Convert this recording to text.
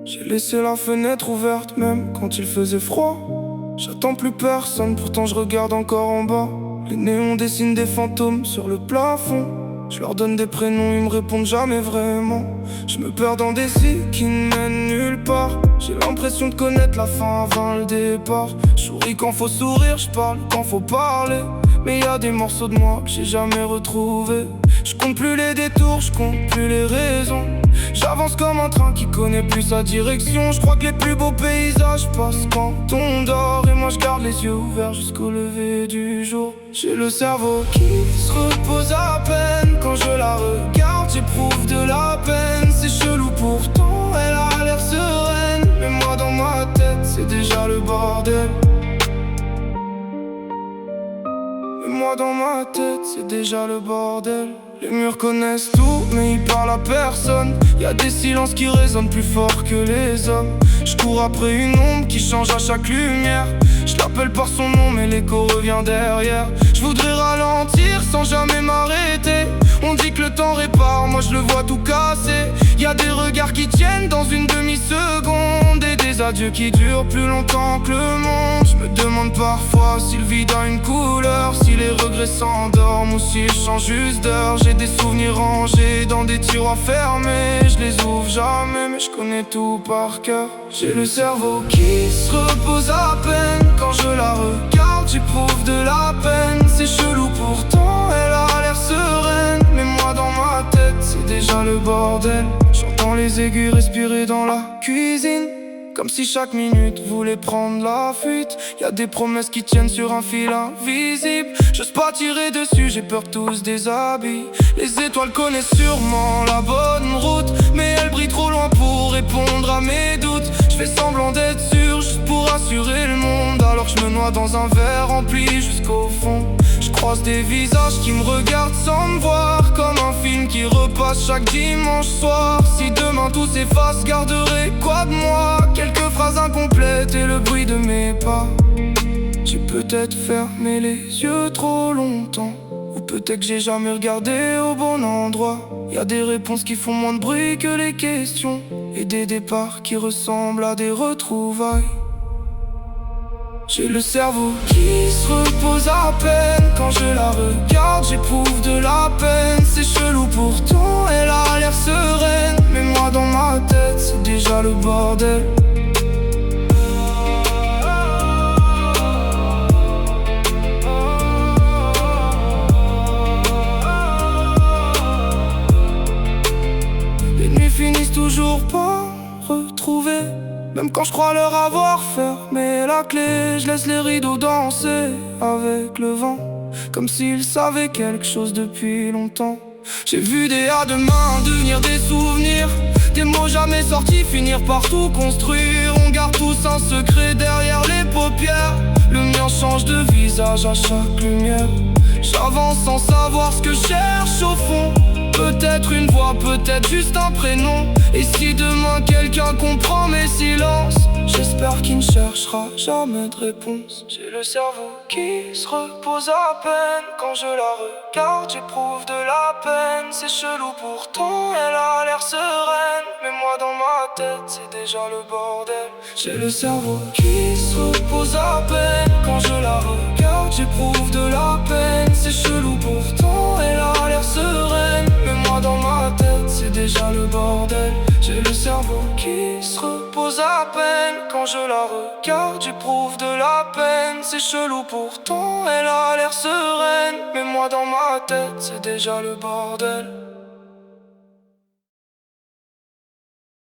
J'ai laissé la fenêtre ouverte même quand il faisait froid. J'attends plus personne, pourtant je regarde encore en bas. Les néons dessinent des fantômes sur le plafond. Je leur donne des prénoms, ils me répondent jamais vraiment. Je me perds dans des cycles qui ne mènent nulle part. J'ai l'impression de connaître la fin avant le départ. Je souris quand faut sourire, je parle quand faut parler. Mais y a des morceaux de moi que j'ai jamais retrouvés. Je compte plus les détours, je compte plus les raisons. J'avance comme un train qui connaît plus sa direction. Je crois que les plus beaux paysages passent quand on dort. Et moi je garde les yeux ouverts jusqu'au lever du jour. J'ai le cerveau qui se repose à peine. Quand je la regarde, j'éprouve de la peine. C'est chelou pourtant, elle a l'air sereine. Mais moi dans ma tête, c'est déjà le bordel. Mais moi dans ma tête, c'est déjà le bordel. Les murs connaissent tout, mais ils parlent à personne. Y'a des silences qui résonnent plus fort que les hommes. Je cours après une ombre qui change à chaque lumière. Je l'appelle par son nom, mais l'écho revient derrière. Je voudrais ralentir sans jamais m'arrêter. On dit que le temps répare, moi je le vois tout casser. Y'a des regards qui tiennent dans une demi-seconde. Et des adieux qui durent plus longtemps que le monde. Je me demande parfois si le vide a une couleur, si les regrets s'endorment ou s'ils changent juste d'heure. J'ai des souvenirs rangés dans des tiroirs fermés. Je les ouvre jamais, mais je connais tout par cœur. J'ai le cerveau qui se repose à peine. Quand je la regarde, j'éprouve de la peine. C'est chelou pourtant, elle a l'air sereine. Mais moi dans ma tête, c'est déjà le bordel. J'entends les aigus respirer dans la cuisine, comme si chaque minute voulait prendre la fuite. Y'a des promesses qui tiennent sur un fil invisible. J'ose pas tirer dessus, j'ai peur que tout se déshabille. Les étoiles connaissent sûrement la bonne route, mais elles brillent trop loin pour répondre à mes doutes. Je fais semblant d'être sûr, juste pour assurer le monde. Alors que je me noie dans un verre rempli jusqu'au fond. Je croise des visages qui me regardent sans me voir, comme un film qui repasse chaque dimanche soir. Si demain tout s'efface, garderai quoi de moi? Quelques phrases incomplètes et le bruit de mes pas. J'ai peut-être fermé les yeux trop longtemps, ou peut-être que j'ai jamais regardé au bon endroit. Y'a des réponses qui font moins de bruit que les questions, et des départs qui ressemblent à des retrouvailles. J'ai le cerveau qui se repose à peine. Quand je la regarde, j'éprouve de la peine. C'est chelou pourtant, elle a l'air sereine. Mais moi dans ma tête, c'est déjà le bordel. Les nuits finissent toujours par retrouver. Même quand je crois leur avoir fermé la clé, je laisse les rideaux danser avec le vent, comme s'ils savaient quelque chose depuis longtemps. J'ai vu des à demain devenir des souvenirs, des mots jamais sortis finir par tout construire. On garde tous un secret derrière les paupières. Le mien change de visage à chaque lumière. J'avance sans savoir ce que je cherche au fond. Peut-être une voix, peut-être juste un prénom. Et si demain quelqu'un comprend mes silences, j'espère qu'il ne cherchera jamais de réponse. J'ai le cerveau qui se repose à peine. Quand je la regarde, j'éprouve de la peine. C'est chelou pourtant, elle a l'air sereine. Mais moi dans ma tête, c'est déjà le bordel. J'ai le cerveau qui se repose à peine. Quand je la regarde, j'éprouve de la peine. C'est chelou pourtant, elle a l'air sereine. Mais moi dans ma tête, c'est déjà le bordel. J'ai le cerveau qui se repose à peine. Quand je la regarde, j'éprouve de la peine. C'est chelou pourtant, elle a l'air sereine. Mais moi dans ma tête, c'est déjà le bordel.